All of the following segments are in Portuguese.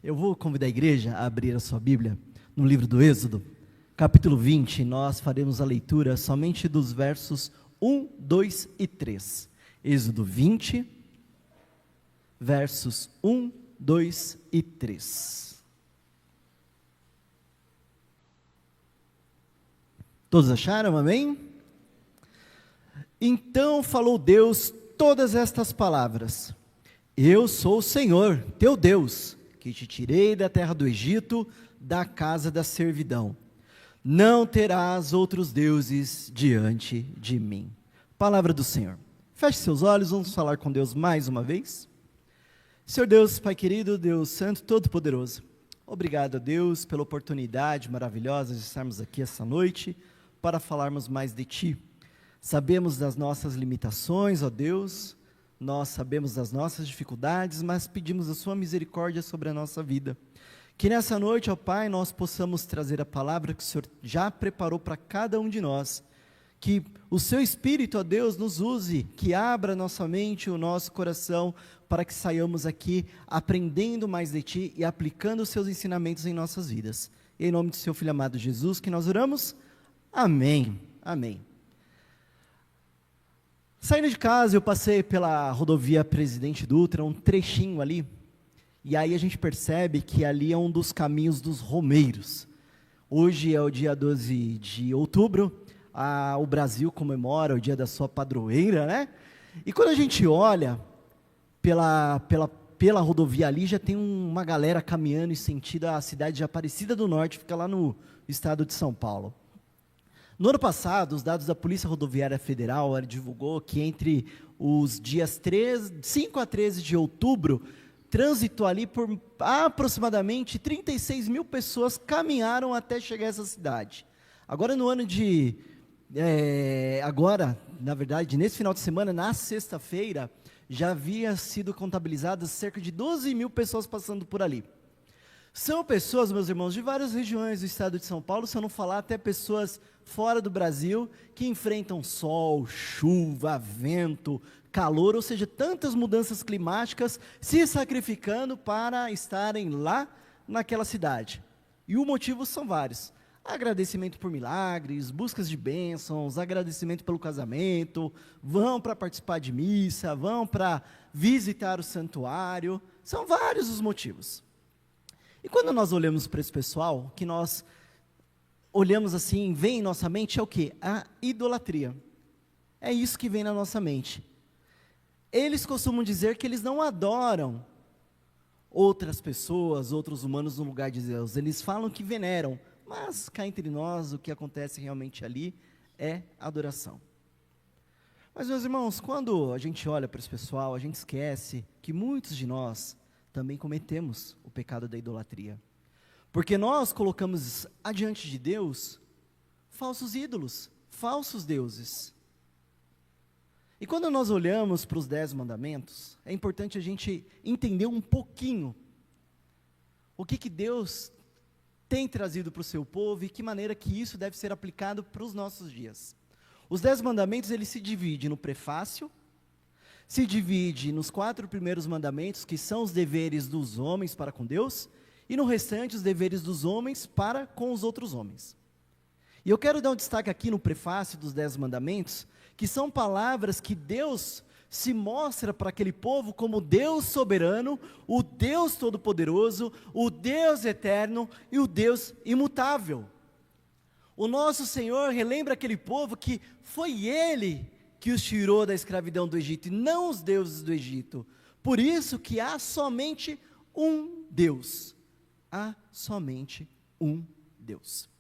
Eu vou convidar a igreja a abrir a sua Bíblia no livro do Êxodo, capítulo 20, nós faremos a leitura somente dos versos 1, 2 e 3. Êxodo 20, versos 1, 2 e 3. Todos acharam? Amém? Então falou Deus todas estas palavras: Eu sou o Senhor, teu Deus, que te tirei da terra do Egito, da casa da servidão. Não terás outros deuses diante de mim. Palavra do Senhor. Feche seus olhos, vamos falar com Deus mais uma vez. Senhor Deus, Pai querido, Deus Santo, Todo-Poderoso, obrigado a Deus pela oportunidade maravilhosa de estarmos aqui essa noite para falarmos mais de Ti. Sabemos das nossas limitações, ó Deus, nós sabemos das nossas dificuldades, mas pedimos a sua misericórdia sobre a nossa vida. Que nessa noite, ó Pai, nós possamos trazer a palavra que o Senhor já preparou para cada um de nós. Que o seu Espírito, ó Deus, nos use, que abra nossa mente, o nosso coração, para que saiamos aqui aprendendo mais de Ti e aplicando os seus ensinamentos em nossas vidas. Em nome do seu Filho amado Jesus, que nós oramos. Amém. Amém. Saindo de casa, eu passei pela rodovia Presidente Dutra, um trechinho ali, e aí a gente percebe que ali é um dos caminhos dos romeiros. Hoje é o dia 12 de outubro, o Brasil comemora o dia da sua padroeira, né? E quando a gente olha pela rodovia ali, já tem uma galera caminhando em sentido à cidade de Aparecida do Norte, fica lá no estado de São Paulo. No ano passado, os dados da Polícia Rodoviária Federal divulgou que entre os dias 5 a 13 de outubro, transitou ali por aproximadamente 36 mil pessoas caminharam até chegar a essa cidade. Agora no ano de... na verdade, nesse final de semana, na sexta-feira, já havia sido contabilizadas cerca de 12 mil pessoas passando por ali. São pessoas, meus irmãos, de várias regiões do estado de São Paulo, se eu não falar até pessoas fora do Brasil, que enfrentam sol, chuva, vento, calor, ou seja, tantas mudanças climáticas, se sacrificando para estarem lá naquela cidade. E o motivo são vários: agradecimento por milagres, buscas de bênçãos, agradecimento pelo casamento, vão para participar de missa, vão para visitar o santuário, são vários os motivos. E quando nós olhamos para esse pessoal, que nós olhamos assim, vem em nossa mente é o quê? A idolatria. É isso que vem na nossa mente. Eles costumam dizer que eles não adoram outras pessoas, outros humanos no lugar de Deus. Eles falam que veneram, mas cá entre nós, o que acontece realmente ali é adoração. Mas, meus irmãos, quando a gente olha para esse pessoal, a gente esquece que muitos de nós também cometemos o pecado da idolatria. Porque nós colocamos adiante de Deus falsos ídolos, falsos deuses. E quando nós olhamos para os 10 mandamentos, é importante a gente entender um pouquinho o que Deus tem trazido para o seu povo e que maneira que isso deve ser aplicado para os nossos dias. Os 10 mandamentos, eles se dividem no prefácio, se divide nos 4 primeiros mandamentos, que são os deveres dos homens para com Deus, e no restante os deveres dos homens para com os outros homens. E eu quero dar um destaque aqui no prefácio dos 10 mandamentos, que são palavras que Deus se mostra para aquele povo como Deus soberano, o Deus todo-poderoso, o Deus eterno e o Deus imutável. O nosso Senhor relembra aquele povo que foi Ele que os tirou da escravidão do Egito, e não os deuses do Egito. Por isso que há somente um Deus. Há somente um Deus.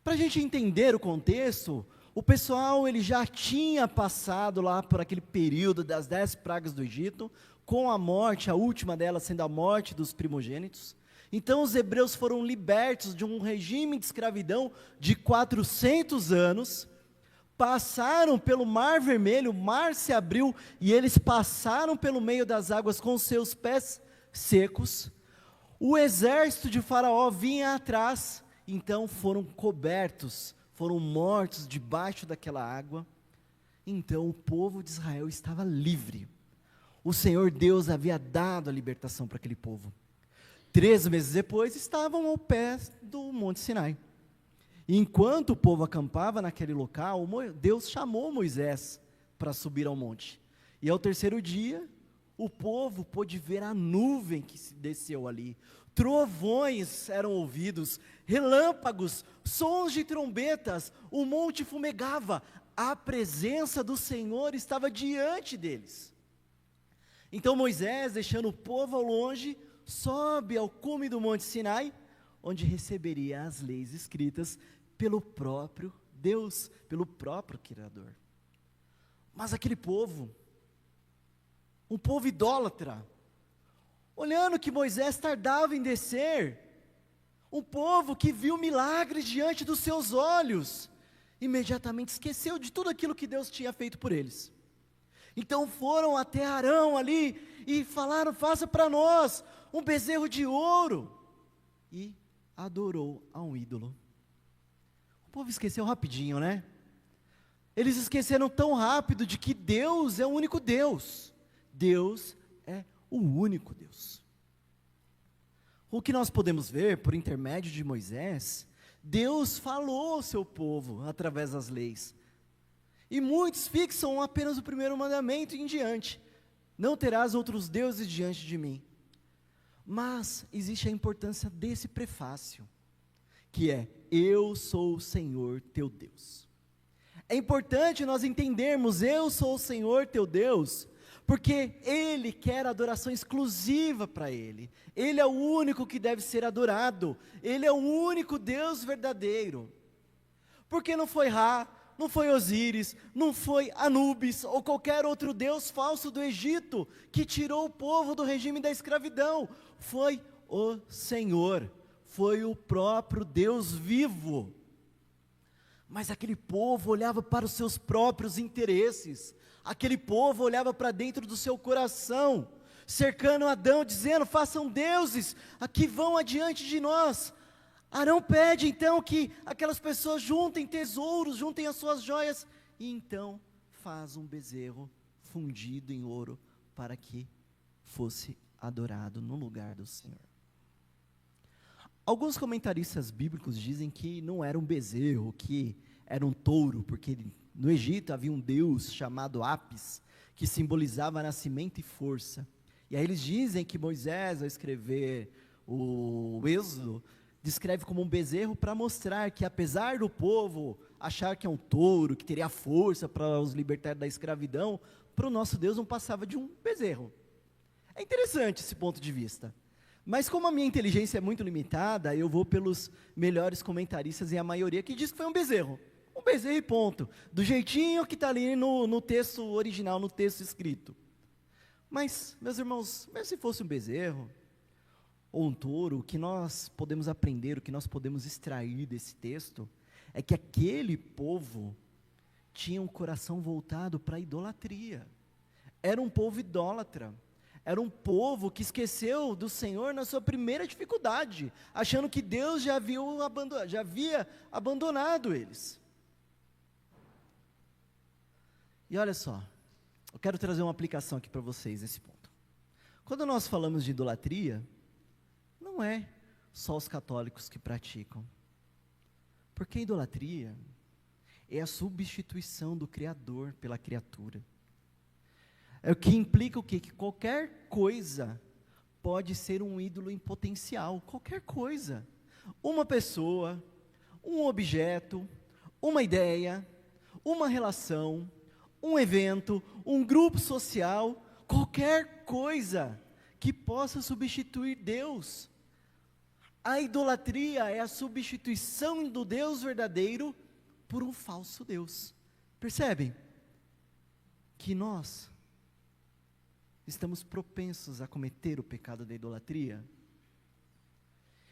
Para a gente entender o contexto, o pessoal ele já tinha passado lá por aquele período das 10 pragas do Egito, com a morte, a última delas sendo a morte dos primogênitos. Então os hebreus foram libertos de um regime de escravidão de 400 anos, passaram pelo Mar Vermelho, o mar se abriu e eles passaram pelo meio das águas com seus pés secos. O exército de Faraó vinha atrás, então foram cobertos, foram mortos debaixo daquela água. Então o povo de Israel estava livre. O Senhor Deus havia dado a libertação para aquele povo. 3 meses depois, estavam ao pé do Monte Sinai. E enquanto o povo acampava naquele local, Deus chamou Moisés para subir ao monte. E ao 3º dia, o povo pôde ver a nuvem que se desceu ali. Trovões eram ouvidos, relâmpagos, sons de trombetas, o monte fumegava. A presença do Senhor estava diante deles. Então Moisés, deixando o povo ao longe, sobe ao cume do Monte Sinai, onde receberia as leis escritas pelo próprio Deus, pelo próprio Criador. Mas aquele povo, um povo idólatra, olhando que Moisés tardava em descer, um povo que viu milagres diante dos seus olhos, imediatamente esqueceu de tudo aquilo que Deus tinha feito por eles. Então foram até Arão ali e falaram: faça para nós um bezerro de ouro, e adorou a um ídolo. O povo esqueceu rapidinho, né? Eles esqueceram tão rápido de que Deus é o único Deus. Deus é o único Deus. O que nós podemos ver por intermédio de Moisés, Deus falou ao seu povo através das leis. E muitos fixam apenas o primeiro mandamento e em diante: não terás outros deuses diante de mim. Mas existe a importância desse prefácio, que é: eu sou o Senhor teu Deus. É importante nós entendermos: eu sou o Senhor teu Deus, porque Ele quer adoração exclusiva para Ele. Ele é o único que deve ser adorado. Ele é o único Deus verdadeiro. Porque não foi Ra, não foi Osíris, não foi Anubis ou qualquer outro deus falso do Egito que tirou o povo do regime da escravidão. Foi o Senhor, foi o próprio Deus vivo. Mas aquele povo olhava para os seus próprios interesses, aquele povo olhava para dentro do seu coração, cercando Adão, dizendo: façam deuses, que vão adiante de nós. Arão pede então que aquelas pessoas juntem tesouros, juntem as suas joias, e então faz um bezerro fundido em ouro, para que fosse adorado no lugar do Senhor. Alguns comentaristas bíblicos dizem que não era um bezerro, que era um touro, porque no Egito havia um deus chamado Apis, que simbolizava nascimento e força. E aí eles dizem que Moisés, ao escrever o Êxodo, descreve como um bezerro para mostrar que, apesar do povo achar que é um touro, que teria força para os libertar da escravidão, para o nosso Deus não passava de um bezerro. É interessante esse ponto de vista. Mas como a minha inteligência é muito limitada, eu vou pelos melhores comentaristas, e a maioria que diz que foi um bezerro e ponto, do jeitinho que está ali no texto original, no texto escrito. Mas, meus irmãos, mesmo se fosse um bezerro, ou um touro, o que nós podemos aprender, o que nós podemos extrair desse texto, é que aquele povo tinha um coração voltado para a idolatria, era um povo idólatra, era um povo que esqueceu do Senhor na sua primeira dificuldade, achando que Deus já havia abandonado eles. E olha só, eu quero trazer uma aplicação aqui para vocês nesse ponto. Quando nós falamos de idolatria, não é só os católicos que praticam, porque a idolatria é a substituição do Criador pela criatura. É o que implica o quê? Que qualquer coisa pode ser um ídolo em potencial, qualquer coisa. Uma pessoa, um objeto, uma ideia, uma relação, um evento, um grupo social, qualquer coisa que possa substituir Deus. A idolatria é a substituição do Deus verdadeiro por um falso Deus. Percebem? Que nós estamos propensos a cometer o pecado da idolatria.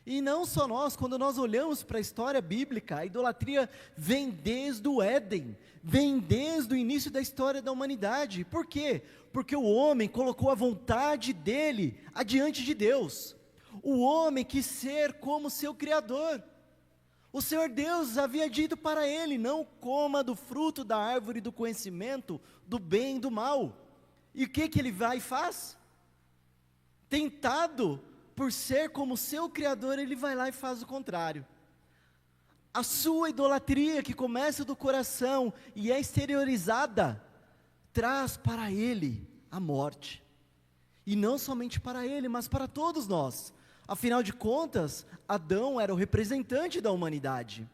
E não só nós, quando nós olhamos para a história bíblica, a idolatria vem desde o Éden, vem desde o início da história da humanidade. Por quê? Porque o homem colocou a vontade dele adiante de Deus. O homem quis ser como seu Criador. O Senhor Deus havia dito para ele: não coma do fruto da árvore do conhecimento do bem e do mal. E o que ele vai e faz? Tentado por ser como seu Criador, ele vai lá e faz o contrário. A sua idolatria, que começa do coração e é exteriorizada, traz para ele a morte. E não somente para ele, mas para todos nós. Afinal de contas, Adão era o representante da humanidade.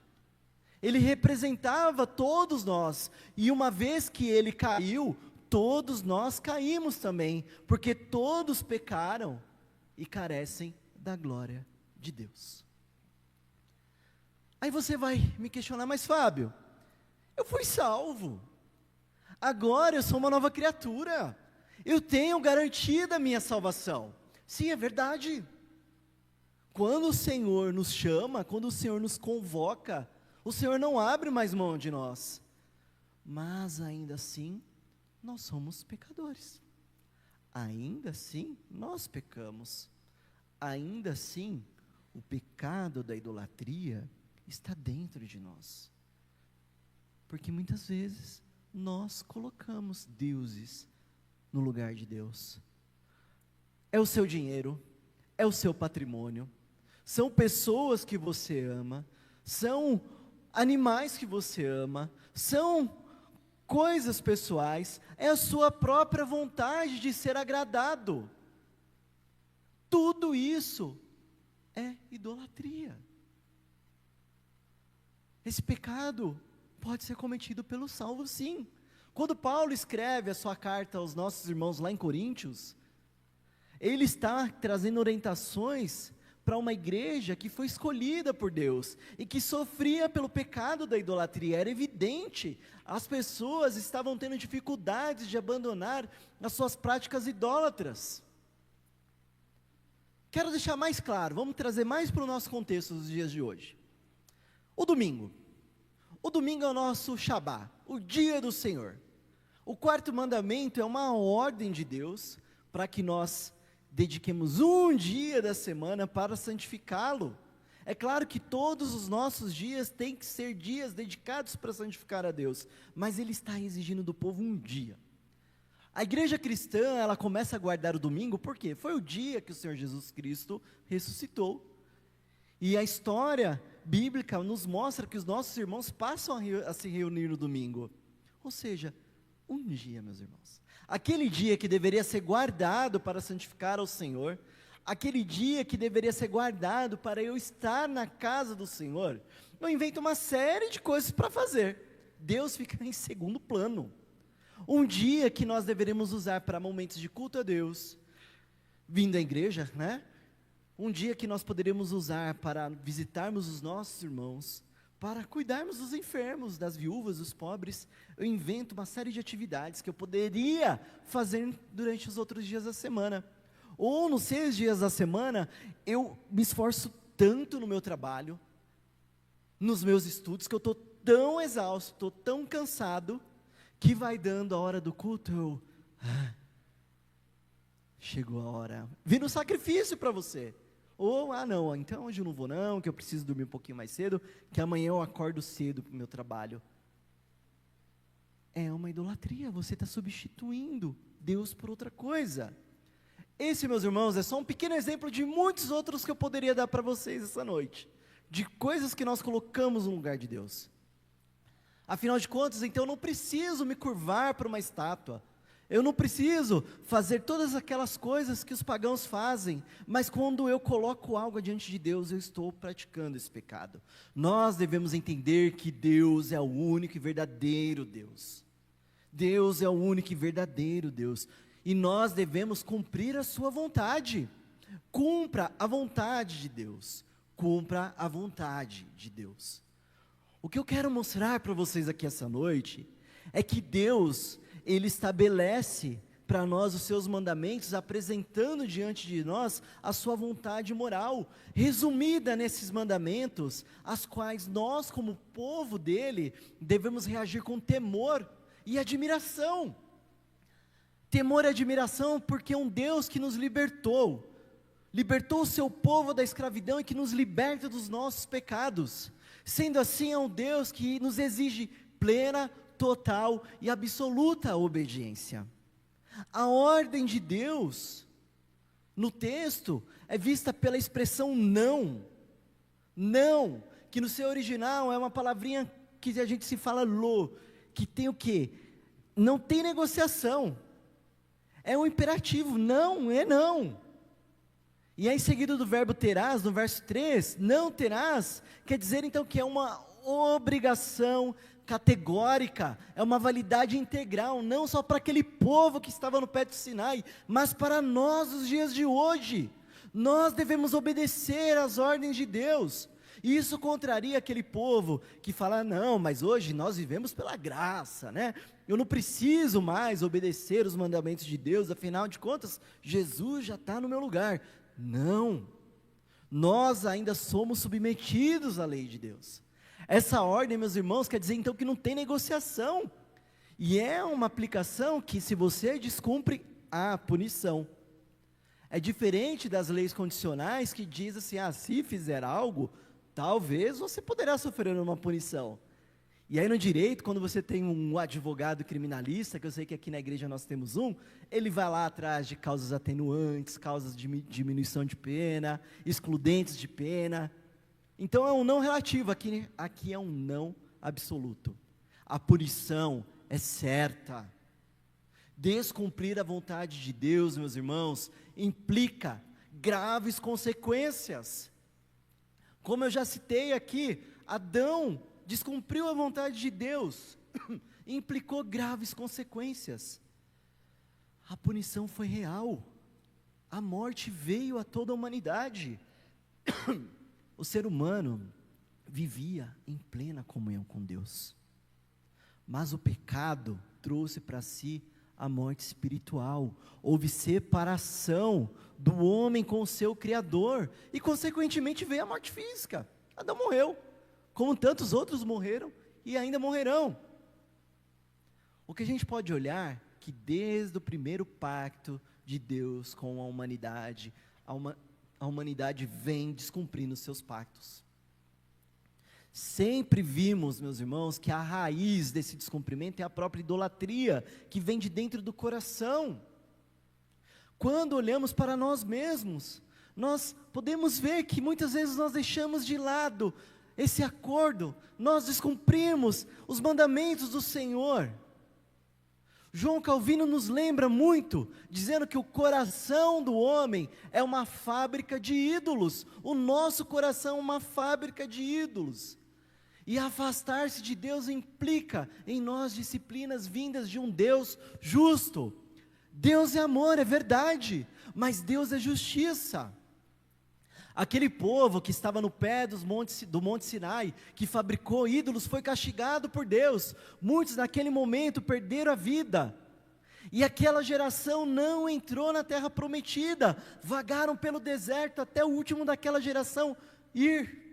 Ele representava todos nós. E uma vez que ele caiu, todos nós caímos também, porque todos pecaram e carecem da glória de Deus. Aí você vai me questionar, mas Fábio, eu fui salvo, agora eu sou uma nova criatura, eu tenho garantida a minha salvação. Sim, é verdade. Quando o Senhor nos chama, quando o Senhor nos convoca, o Senhor não abre mais mão de nós, mas ainda assim, nós somos pecadores, ainda assim, nós pecamos, ainda assim, o pecado da idolatria está dentro de nós, porque muitas vezes, nós colocamos deuses no lugar de Deus. É o seu dinheiro, é o seu patrimônio, são pessoas que você ama, são animais que você ama, são coisas pessoais, é a sua própria vontade de ser agradado. Tudo isso é idolatria. Esse pecado pode ser cometido pelo salvo, sim. Quando Paulo escreve a sua carta aos nossos irmãos lá em Coríntios, ele está trazendo orientações para uma igreja que foi escolhida por Deus, e que sofria pelo pecado da idolatria. Era evidente, as pessoas estavam tendo dificuldades de abandonar as suas práticas idólatras. Quero deixar mais claro, vamos trazer mais para o nosso contexto dos dias de hoje. O domingo é o nosso Shabá, o dia do Senhor. O quarto mandamento é uma ordem de Deus, para que nós dediquemos um dia da semana para santificá-lo. É claro que todos os nossos dias têm que ser dias dedicados para santificar a Deus, mas Ele está exigindo do povo um dia. A igreja cristã, ela começa a guardar o domingo, por quê? Foi o dia que o Senhor Jesus Cristo ressuscitou. E a história bíblica nos mostra que os nossos irmãos passam a se reunir no domingo. Ou seja, um dia, meus irmãos. Aquele dia que deveria ser guardado para santificar ao Senhor, aquele dia que deveria ser guardado para eu estar na casa do Senhor, eu invento uma série de coisas para fazer. Deus fica em segundo plano. Um dia que nós deveríamos usar para momentos de culto a Deus, vindo à igreja, né? Um dia que nós poderíamos usar para visitarmos os nossos irmãos, para cuidarmos dos enfermos, das viúvas, dos pobres. Eu invento uma série de atividades que eu poderia fazer durante os outros dias da semana. Ou nos 6 dias da semana, eu me esforço tanto no meu trabalho, nos meus estudos, que eu estou tão exausto, estou tão cansado, que vai dando a hora do culto, chegou a hora, vira um sacrifício para você. Ou, não, então hoje eu não vou não, que eu preciso dormir um pouquinho mais cedo, que amanhã eu acordo cedo para o meu trabalho. É uma idolatria, você está substituindo Deus por outra coisa. Esse, meus irmãos, é só um pequeno exemplo de muitos outros que eu poderia dar para vocês essa noite, de coisas que nós colocamos no lugar de Deus. Afinal de contas, então eu não preciso me curvar para uma estátua, eu não preciso fazer todas aquelas coisas que os pagãos fazem, mas quando eu coloco algo diante de Deus, eu estou praticando esse pecado. Nós devemos entender que Deus é o único e verdadeiro Deus. Deus é o único e verdadeiro Deus, e nós devemos cumprir a sua vontade. Cumpra a vontade de Deus, cumpra a vontade de Deus. O que eu quero mostrar para vocês aqui essa noite, é que Deus, Ele estabelece para nós os seus mandamentos, apresentando diante de nós a sua vontade moral, resumida nesses mandamentos, as quais nós, como povo dele, devemos reagir com temor e admiração. Temor e admiração, porque é um Deus que nos libertou o seu povo da escravidão e que nos liberta dos nossos pecados. Sendo assim, é um Deus que nos exige plena, total e absoluta obediência. A ordem de Deus no texto é vista pela expressão não. Não, que no seu original é uma palavrinha que a gente se fala lo, que tem o quê? Não tem negociação. É um imperativo, não é não. E aí, em seguida do verbo terás, no verso 3, não terás, quer dizer então que é uma obrigação categórica, é uma validade integral, não só para aquele povo que estava no pé do Sinai, mas para nós nos dias de hoje. Nós devemos obedecer às ordens de Deus. E isso contraria aquele povo que fala, não, mas hoje nós vivemos pela graça, né? Eu não preciso mais obedecer os mandamentos de Deus, afinal de contas, Jesus já está no meu lugar. Não, nós ainda somos submetidos à lei de Deus. Essa ordem, meus irmãos, quer dizer então que não tem negociação, e é uma aplicação que se você descumpre, há punição. É diferente das leis condicionais que diz assim, se fizer algo, talvez você poderá sofrer uma punição. E aí no direito, quando você tem um advogado criminalista, que eu sei que aqui na igreja nós temos ele vai lá atrás de causas atenuantes, causas de diminuição de pena, excludentes de pena. Então é um não relativo, aqui é um não absoluto. A punição é certa. Descumprir a vontade de Deus, meus irmãos, implica graves consequências. Como eu já citei aqui, Adão descumpriu a vontade de Deus, implicou graves consequências. A punição foi real, a morte veio a toda a humanidade. O ser humano vivia em plena comunhão com Deus, mas o pecado trouxe para si a morte espiritual, houve separação do homem com o seu Criador, e consequentemente veio a morte física. Adão morreu, como tantos outros morreram e ainda morrerão. O que a gente pode olhar, que desde o primeiro pacto de Deus com a humanidade, a humanidade vem descumprindo os seus pactos. Sempre vimos, meus irmãos, que a raiz desse descumprimento é a própria idolatria, que vem de dentro do coração. Quando olhamos para nós mesmos, nós podemos ver que muitas vezes nós deixamos de lado esse acordo, nós descumprimos os mandamentos do Senhor. João Calvino nos lembra muito, dizendo que o coração do homem é uma fábrica de ídolos, o nosso coração é uma fábrica de ídolos, e afastar-se de Deus implica em nós disciplinas vindas de um Deus justo. Deus é amor, é verdade, mas Deus é justiça. Aquele povo que estava no pé do Monte Sinai, que fabricou ídolos, foi castigado por Deus. Muitos naquele momento perderam a vida, e aquela geração não entrou na terra prometida, vagaram pelo deserto até o último daquela geração ir.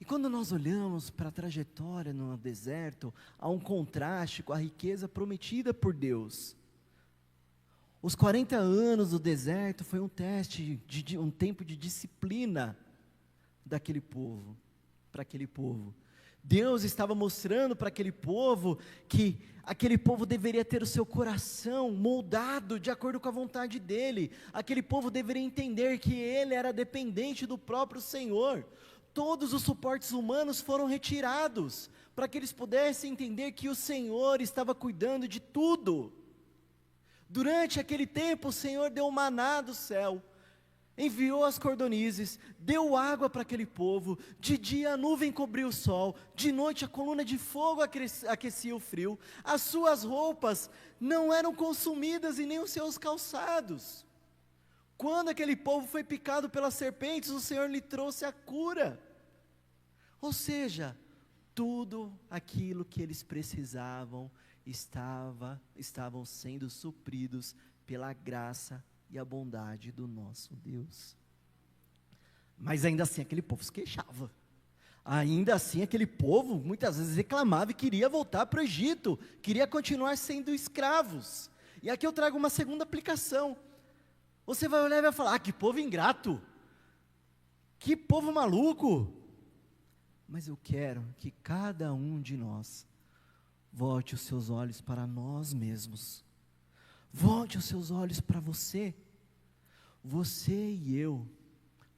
E quando nós olhamos para a trajetória no deserto, há um contraste com a riqueza prometida por Deus. Os 40 anos do deserto foi um teste, um tempo de disciplina daquele povo, para aquele povo. Deus estava mostrando para aquele povo que aquele povo deveria ter o seu coração moldado de acordo com a vontade dele. Aquele povo deveria entender que ele era dependente do próprio Senhor. Todos os suportes humanos foram retirados, para que eles pudessem entender que o Senhor estava cuidando de tudo. Durante aquele tempo, o Senhor deu maná do céu, enviou as cordonizes, deu água para aquele povo. De dia a nuvem cobriu o sol, de noite a coluna de fogo aquecia o frio. As suas roupas não eram consumidas e nem os seus calçados. Quando aquele povo foi picado pelas serpentes, o Senhor lhe trouxe a cura. Ou seja, tudo aquilo que eles precisavam estavam sendo supridos pela graça e a bondade do nosso Deus. Mas ainda assim aquele povo se queixava, ainda assim aquele povo muitas vezes reclamava e queria voltar para o Egito, queria continuar sendo escravos. E aqui eu trago uma segunda aplicação. Você vai olhar e vai falar, que povo ingrato, que povo maluco. Mas eu quero que cada um de nós volte os seus olhos para nós mesmos, volte os seus olhos para você. Você e eu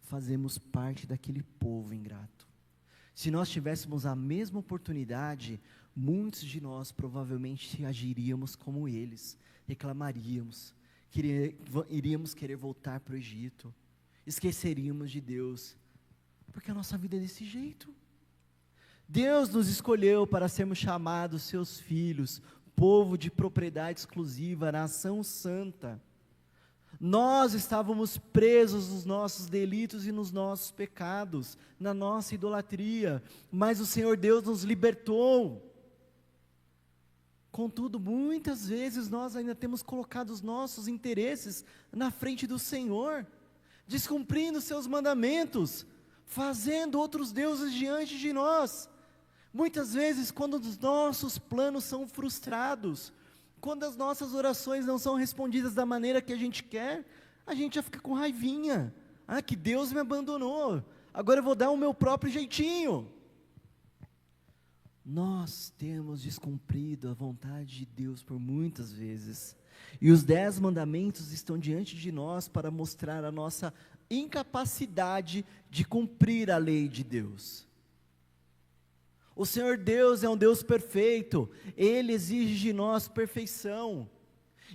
fazemos parte daquele povo ingrato. Se nós tivéssemos a mesma oportunidade, muitos de nós provavelmente agiríamos como eles, reclamaríamos, iríamos querer voltar para o Egito, esqueceríamos de Deus, porque a nossa vida é desse jeito. Deus nos escolheu para sermos chamados seus filhos, povo de propriedade exclusiva, nação santa. Nós estávamos presos nos nossos delitos e nos nossos pecados, na nossa idolatria, mas o Senhor Deus nos libertou. Contudo, muitas vezes nós ainda temos colocado os nossos interesses na frente do Senhor, descumprindo seus mandamentos, fazendo outros deuses diante de nós. Muitas vezes, quando os nossos planos são frustrados, quando as nossas orações não são respondidas da maneira que a gente quer, a gente já fica com raivinha. Que Deus me abandonou, agora eu vou dar o meu próprio jeitinho. Nós temos descumprido a vontade de Deus por muitas vezes, e os 10 mandamentos estão diante de nós para mostrar a nossa incapacidade de cumprir a lei de Deus. O Senhor Deus é um Deus perfeito, Ele exige de nós perfeição,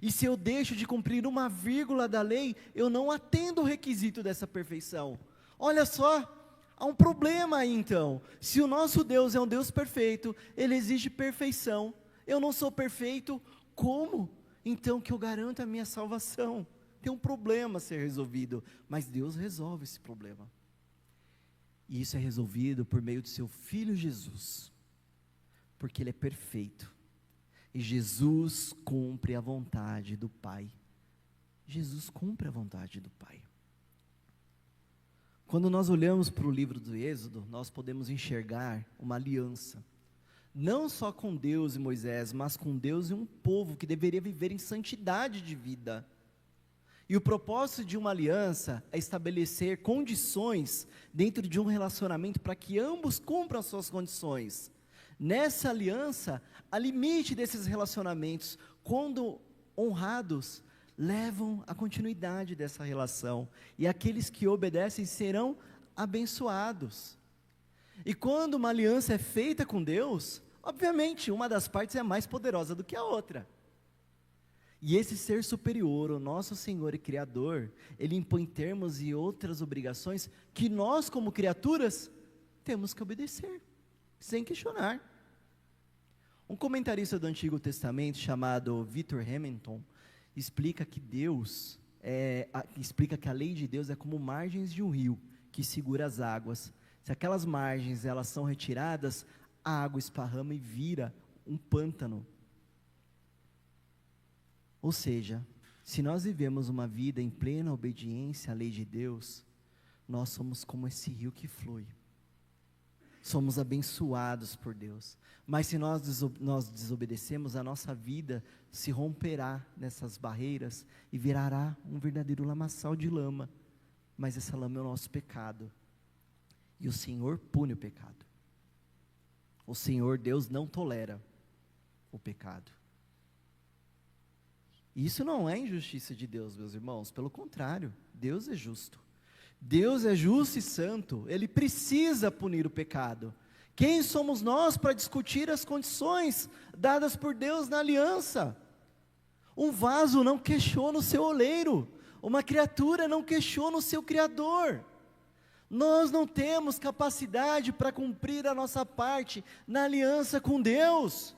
e se eu deixo de cumprir uma vírgula da lei, eu não atendo o requisito dessa perfeição. Olha só, há um problema aí então. Se o nosso Deus é um Deus perfeito, Ele exige perfeição, eu não sou perfeito, como então que eu garanto a minha salvação? Tem um problema a ser resolvido, mas Deus resolve esse problema. E isso é resolvido por meio do seu Filho Jesus, porque Ele é perfeito, e Jesus cumpre a vontade do Pai. Jesus cumpre a vontade do Pai. Quando nós olhamos para o livro do Êxodo, nós podemos enxergar uma aliança, não só com Deus e Moisés, mas com Deus e um povo que deveria viver em santidade de vida. E o propósito de uma aliança é estabelecer condições dentro de um relacionamento para que ambos cumpram as suas condições. Nessa aliança, há limite desses relacionamentos, quando honrados, levam à continuidade dessa relação, e aqueles que obedecem serão abençoados. E quando uma aliança é feita com Deus, obviamente uma das partes é mais poderosa do que a outra. E esse ser superior, o nosso Senhor e Criador, Ele impõe termos e outras obrigações que nós, como criaturas, temos que obedecer, sem questionar. Um comentarista do Antigo Testamento, chamado Victor Hamilton, explica que a lei de Deus é como margens de um rio, que segura as águas. Se aquelas margens elas são retiradas, a água esparrama e vira um pântano. Ou seja, se nós vivemos uma vida em plena obediência à lei de Deus, nós somos como esse rio que flui. Somos abençoados por Deus. Mas se nós desobedecemos, a nossa vida se romperá nessas barreiras e virará um verdadeiro lamaçal de lama. Mas essa lama é o nosso pecado. E o Senhor pune o pecado. O Senhor Deus não tolera o pecado. Isso não é injustiça de Deus, meus irmãos, pelo contrário, Deus é justo. Deus é justo e santo, Ele precisa punir o pecado. Quem somos nós para discutir as condições dadas por Deus na aliança? Um vaso não questiona o seu oleiro, uma criatura não questiona o seu Criador. Nós não temos capacidade para cumprir a nossa parte na aliança com Deus.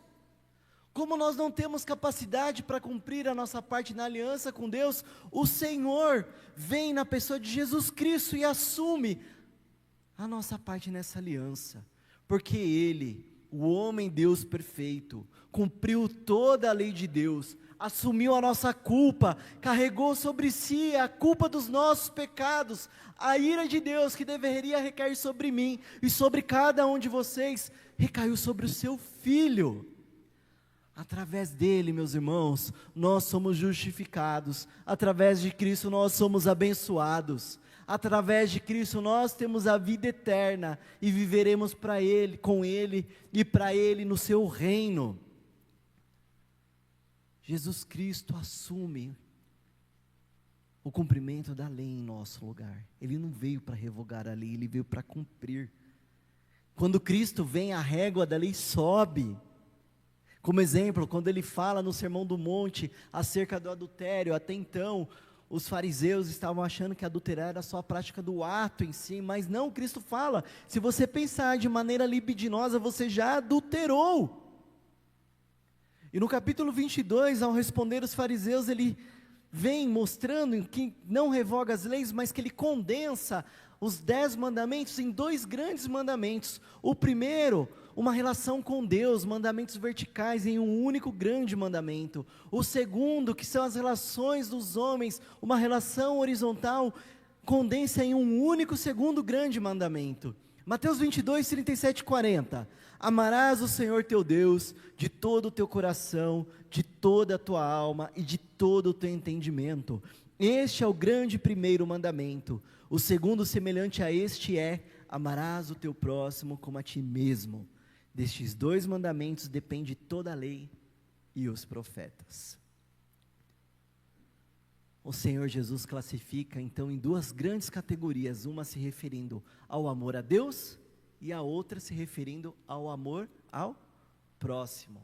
Como nós não temos capacidade para cumprir a nossa parte na aliança com Deus, o Senhor vem na pessoa de Jesus Cristo e assume a nossa parte nessa aliança, porque Ele, o homem Deus perfeito, cumpriu toda a lei de Deus, assumiu a nossa culpa, carregou sobre si a culpa dos nossos pecados, a ira de Deus que deveria recair sobre mim e sobre cada um de vocês, recaiu sobre o seu Filho. Através dele, meus irmãos, nós somos justificados, através de Cristo nós somos abençoados, através de Cristo nós temos a vida eterna e viveremos para Ele, com Ele e para Ele no seu reino. Jesus Cristo assume o cumprimento da lei em nosso lugar. Ele não veio para revogar a lei, ele veio para cumprir. Quando Cristo vem, a régua da lei sobe. Como exemplo, quando ele fala no Sermão do Monte acerca do adultério, até então os fariseus estavam achando que adulterar era só a prática do ato em si, mas não, Cristo fala, se você pensar de maneira libidinosa, você já adulterou. E no capítulo 22, ao responder os fariseus, ele vem mostrando que não revoga as leis, mas que ele condensa os 10 mandamentos em 2 grandes mandamentos. O primeiro, uma relação com Deus, mandamentos verticais em um único grande mandamento. O segundo, que são as relações dos homens, uma relação horizontal, condensa em um único segundo grande mandamento. Mateus 22, 37 e 40. Amarás o Senhor teu Deus de todo o teu coração, de toda a tua alma e de todo o teu entendimento. Este é o grande primeiro mandamento. O segundo, semelhante a este, é: amarás o teu próximo como a ti mesmo. Destes 2 mandamentos depende toda a lei e os profetas. O Senhor Jesus classifica então em 2 grandes categorias, uma se referindo ao amor a Deus e a outra se referindo ao amor ao próximo.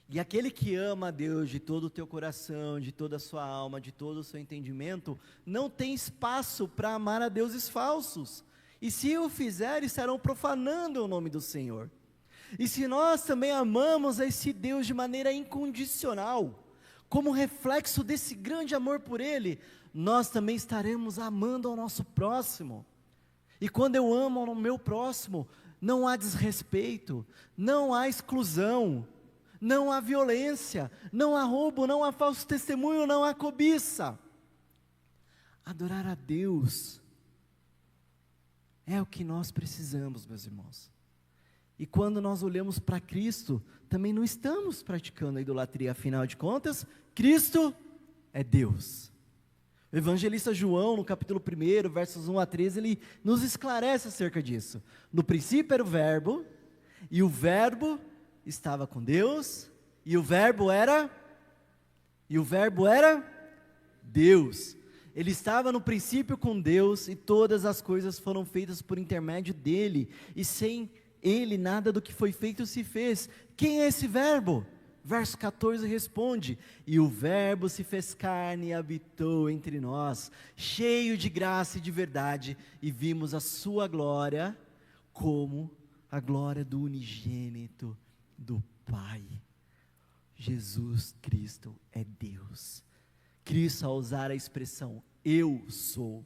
E aquele que ama a Deus de todo o teu coração, de toda a sua alma, de todo o seu entendimento, não tem espaço para amar a deuses falsos. E se o fizer, estarão profanando o nome do Senhor. E se nós também amamos a esse Deus de maneira incondicional, como reflexo desse grande amor por Ele, nós também estaremos amando ao nosso próximo. E quando eu amo ao meu próximo, não há desrespeito, não há exclusão, não há violência, não há roubo, não há falso testemunho, não há cobiça. Adorar a Deus é o que nós precisamos, meus irmãos. E quando nós olhamos para Cristo, também não estamos praticando a idolatria, afinal de contas, Cristo é Deus. O evangelista João, no capítulo 1, versos 1 a 13, ele nos esclarece acerca disso. No princípio era o Verbo, e o Verbo estava com Deus, e o Verbo era Deus. Ele estava no princípio com Deus, e todas as coisas foram feitas por intermédio dele, e sem ele nada do que foi feito se fez. Quem é esse Verbo? Verso 14 responde: e o Verbo se fez carne e habitou entre nós, cheio de graça e de verdade, e vimos a sua glória, como a glória do unigênito do Pai. Jesus Cristo é Deus. Cristo, ao usar a expressão eu sou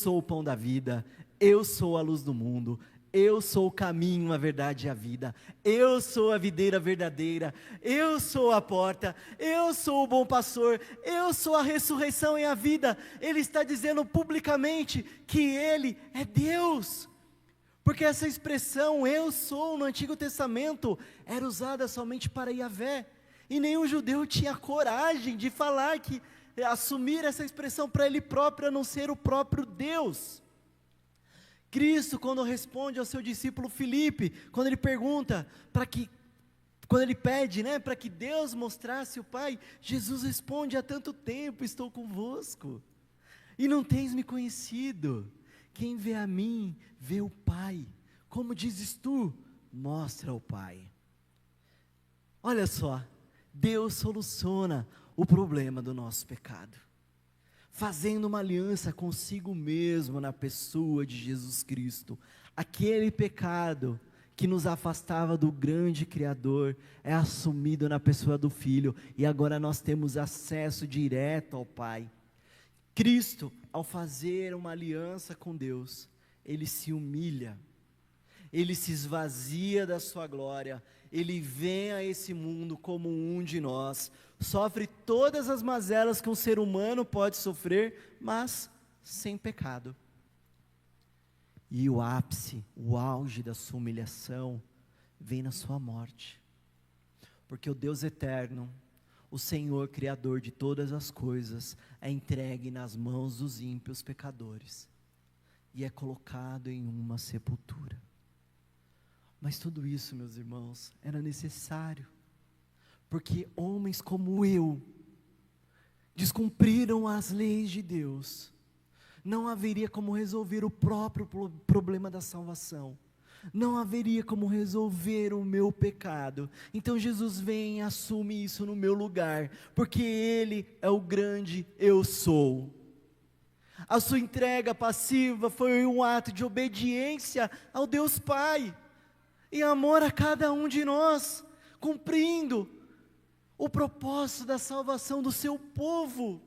o pão da vida, eu sou a luz do mundo, eu sou o caminho, a verdade e a vida, eu sou a videira verdadeira, eu sou a porta, eu sou o bom pastor, eu sou a ressurreição e a vida. Ele está dizendo publicamente que Ele é Deus. Porque essa expressão, eu sou, no Antigo Testamento, era usada somente para Yahvé, e nenhum judeu tinha coragem de falar assumir essa expressão para ele próprio, a não ser o próprio Deus. Cristo, quando responde ao seu discípulo Filipe, quando ele pergunta, quando ele pede, para que Deus mostrasse o Pai, Jesus responde: há tanto tempo estou convosco, e não tens me conhecido. Quem vê a mim, vê o Pai. Como dizes tu, mostra o Pai. Olha só, Deus soluciona o problema do nosso pecado, fazendo uma aliança consigo mesmo na pessoa de Jesus Cristo. Aquele pecado que nos afastava do grande Criador é assumido na pessoa do Filho, e agora nós temos acesso direto ao Pai. Cristo, ao fazer uma aliança com Deus, Ele se humilha, Ele se esvazia da sua glória, Ele vem a esse mundo como um de nós, sofre todas as mazelas que um ser humano pode sofrer, mas sem pecado. E o ápice, o auge da sua humilhação, vem na sua morte, porque o Deus eterno, o Senhor Criador de todas as coisas, é entregue nas mãos dos ímpios pecadores, e é colocado em uma sepultura. Mas tudo isso, meus irmãos, era necessário, porque homens como eu, descumpriram as leis de Deus, não haveria como resolver o próprio problema da salvação, não haveria como resolver o meu pecado. Então Jesus vem e assume isso no meu lugar, porque Ele é o grande eu sou. A sua entrega passiva foi um ato de obediência ao Deus Pai, e amor a cada um de nós, cumprindo o propósito da salvação do seu povo.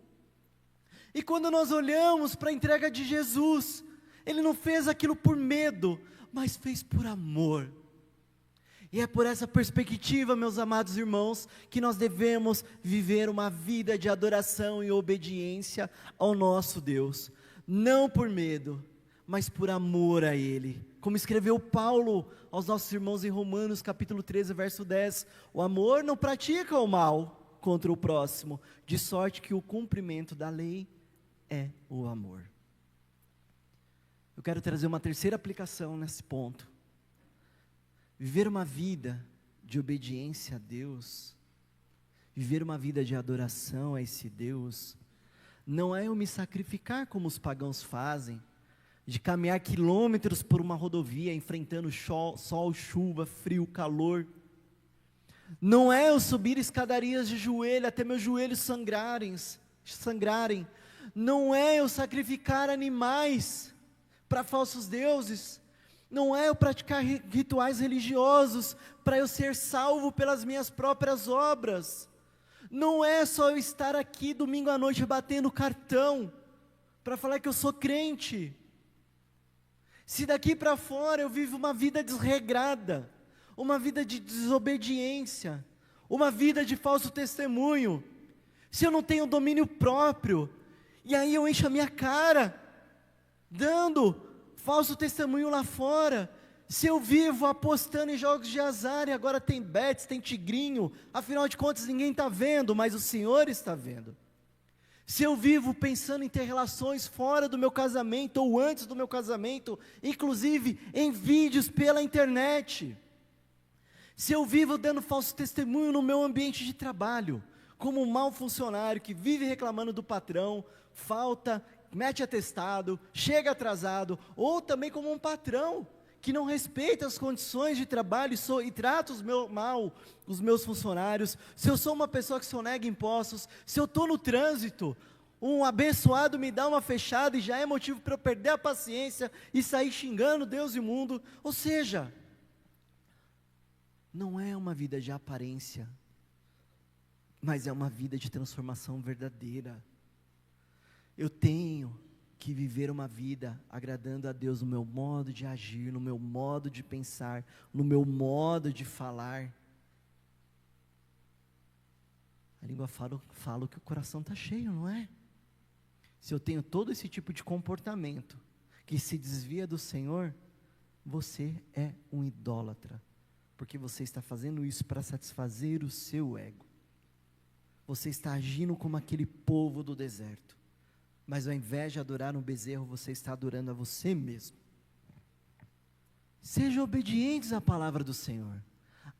E quando nós olhamos para a entrega de Jesus, Ele não fez aquilo por medo, mas fez por amor. E é por essa perspectiva, meus amados irmãos, que nós devemos viver uma vida de adoração e obediência ao nosso Deus, não por medo, mas por amor a Ele. Como escreveu Paulo aos nossos irmãos em Romanos capítulo 13, verso 10, o amor não pratica o mal contra o próximo, de sorte que o cumprimento da lei é o amor. Eu quero trazer uma terceira aplicação nesse ponto. Viver uma vida de obediência a Deus, viver uma vida de adoração a esse Deus, não é eu me sacrificar como os pagãos fazem, de caminhar quilômetros por uma rodovia, enfrentando sol, chuva, frio, calor. Não é eu subir escadarias de joelho até meus joelhos sangrarem. Não é eu sacrificar animais para falsos deuses. Não é eu praticar rituais religiosos para eu ser salvo pelas minhas próprias obras. Não é só eu estar aqui domingo à noite batendo cartão para falar que eu sou crente. Se daqui para fora eu vivo uma vida desregrada, uma vida de desobediência, uma vida de falso testemunho, se eu não tenho domínio próprio, e aí eu encho a minha cara, dando falso testemunho lá fora, se eu vivo apostando em jogos de azar, e agora tem bets, tem tigrinho, afinal de contas ninguém está vendo, mas o Senhor está vendo. Se eu vivo pensando em ter relações fora do meu casamento, ou antes do meu casamento, inclusive em vídeos pela internet, se eu vivo dando falso testemunho no meu ambiente de trabalho, como um mau funcionário que vive reclamando do patrão, falta, mete atestado, chega atrasado, ou também como um patrão que não respeita as condições de trabalho e trata mal os meus funcionários, se eu sou uma pessoa que sonega impostos, se eu estou no trânsito, um abençoado me dá uma fechada e já é motivo para eu perder a paciência e sair xingando Deus e mundo, ou seja, não é uma vida de aparência, mas é uma vida de transformação verdadeira. Eu tenho que viver uma vida agradando a Deus no meu modo de agir, no meu modo de pensar, no meu modo de falar. A língua fala o que o coração está cheio, não é? Se eu tenho todo esse tipo de comportamento que se desvia do Senhor, você é um idólatra, porque você está fazendo isso para satisfazer o seu ego. Você está agindo como aquele povo do deserto, mas ao invés de adorar um bezerro, você está adorando a você mesmo. Sejam obedientes à palavra do Senhor,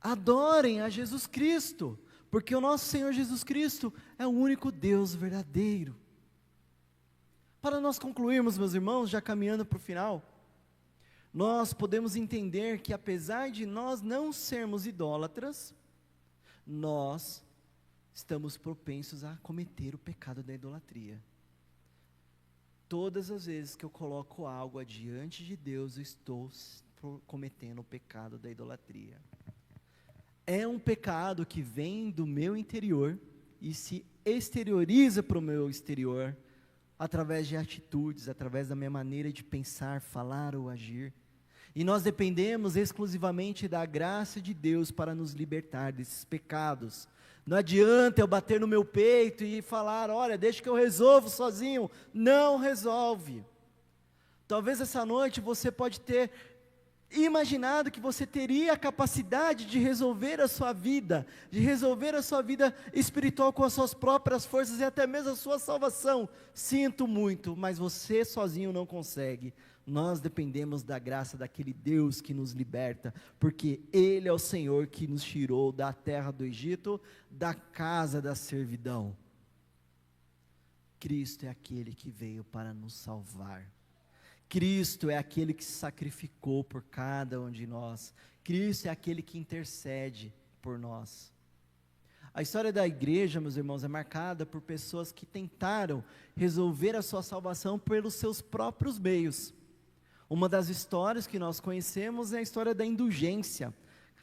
adorem a Jesus Cristo, porque o nosso Senhor Jesus Cristo é o único Deus verdadeiro. Para nós concluirmos, meus irmãos, já caminhando para o final, nós podemos entender que apesar de nós não sermos idólatras, nós estamos propensos a cometer o pecado da idolatria. Todas as vezes que eu coloco algo adiante de Deus, eu estou cometendo o pecado da idolatria. É um pecado que vem do meu interior e se exterioriza para o meu exterior, através de atitudes, através da minha maneira de pensar, falar ou agir. E nós dependemos exclusivamente da graça de Deus para nos libertar desses pecados. Não adianta eu bater no meu peito e falar, olha, deixa que eu resolvo sozinho. Não resolve. Talvez essa noite você pode ter imaginado que você teria a capacidade de resolver a sua vida espiritual com as suas próprias forças e até mesmo a sua salvação. Sinto muito, mas você sozinho não consegue. Nós dependemos da graça daquele Deus que nos liberta, porque Ele é o Senhor que nos tirou da terra do Egito, da casa da servidão. Cristo é aquele que veio para nos salvar. Cristo é aquele que se sacrificou por cada um de nós. Cristo é aquele que intercede por nós. A história da igreja, meus irmãos, é marcada por pessoas que tentaram resolver a sua salvação pelos seus próprios meios. Uma das histórias que nós conhecemos é a história da indulgência.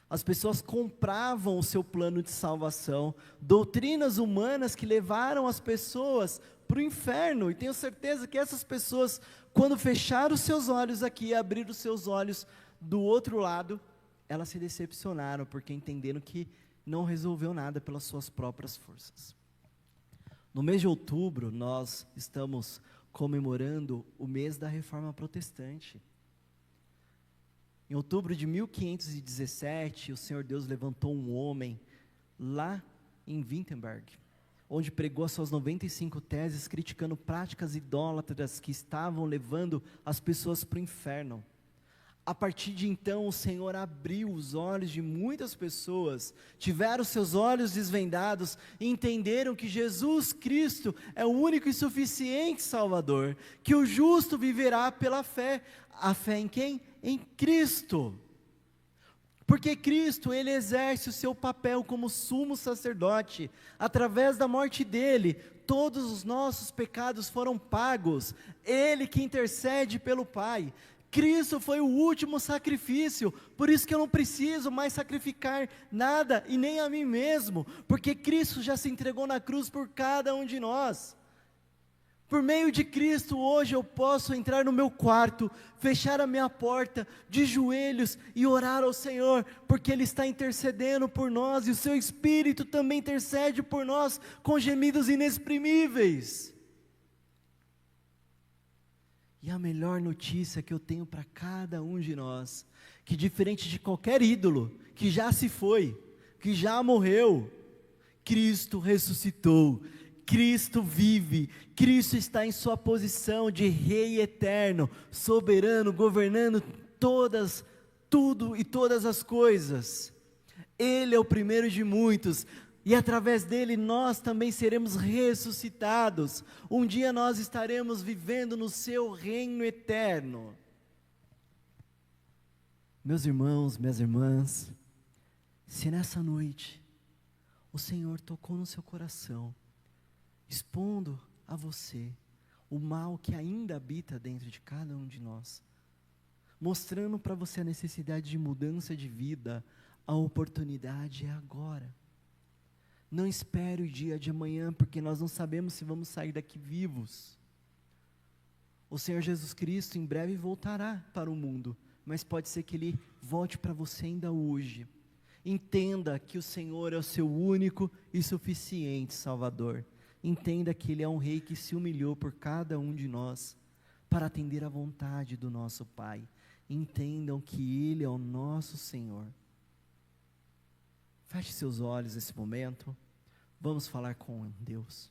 As pessoas compravam o seu plano de salvação, doutrinas humanas que levaram as pessoas para o inferno, e tenho certeza que essas pessoas, quando fecharam os seus olhos aqui e abriram os seus olhos do outro lado, elas se decepcionaram, porque entenderam que não resolveu nada pelas suas próprias forças. No mês de outubro, nós estamos comemorando o mês da Reforma Protestante. Em outubro de 1517, o Senhor Deus levantou um homem lá em Wittenberg, onde pregou as suas 95 teses, criticando práticas idólatras que estavam levando as pessoas para o inferno. A partir de então, o Senhor abriu os olhos de muitas pessoas, tiveram seus olhos desvendados e entenderam que Jesus Cristo é o único e suficiente Salvador, que o justo viverá pela fé. A fé em quem? Em Cristo. Porque Cristo, Ele exerce o seu papel como sumo sacerdote. Através da morte dEle, todos os nossos pecados foram pagos. Ele que intercede pelo Pai. Cristo foi o último sacrifício, por isso que eu não preciso mais sacrificar nada, e nem a mim mesmo, porque Cristo já se entregou na cruz por cada um de nós. Por meio de Cristo, hoje eu posso entrar no meu quarto, fechar a minha porta, de joelhos, e orar ao Senhor, porque Ele está intercedendo por nós, e o seu Espírito também intercede por nós, com gemidos inexprimíveis. E a melhor notícia que eu tenho para cada um de nós, que diferente de qualquer ídolo, que já se foi, que já morreu, Cristo ressuscitou, Cristo vive, Cristo está em sua posição de Rei eterno, soberano, governando tudo e todas as coisas. Ele é o primeiro de muitos, e através dele nós também seremos ressuscitados. Um dia nós estaremos vivendo no seu reino eterno. Meus irmãos, minhas irmãs, se nessa noite o Senhor tocou no seu coração, expondo a você o mal que ainda habita dentro de cada um de nós, mostrando para você a necessidade de mudança de vida, a oportunidade é agora. Não espere o dia de amanhã, porque nós não sabemos se vamos sair daqui vivos. O Senhor Jesus Cristo em breve voltará para o mundo, mas pode ser que Ele volte para você ainda hoje. Entenda que o Senhor é o seu único e suficiente Salvador. Entenda que Ele é um Rei que se humilhou por cada um de nós, para atender à vontade do nosso Pai. Entendam que Ele é o nosso Senhor. Feche seus olhos nesse momento, vamos falar com Deus.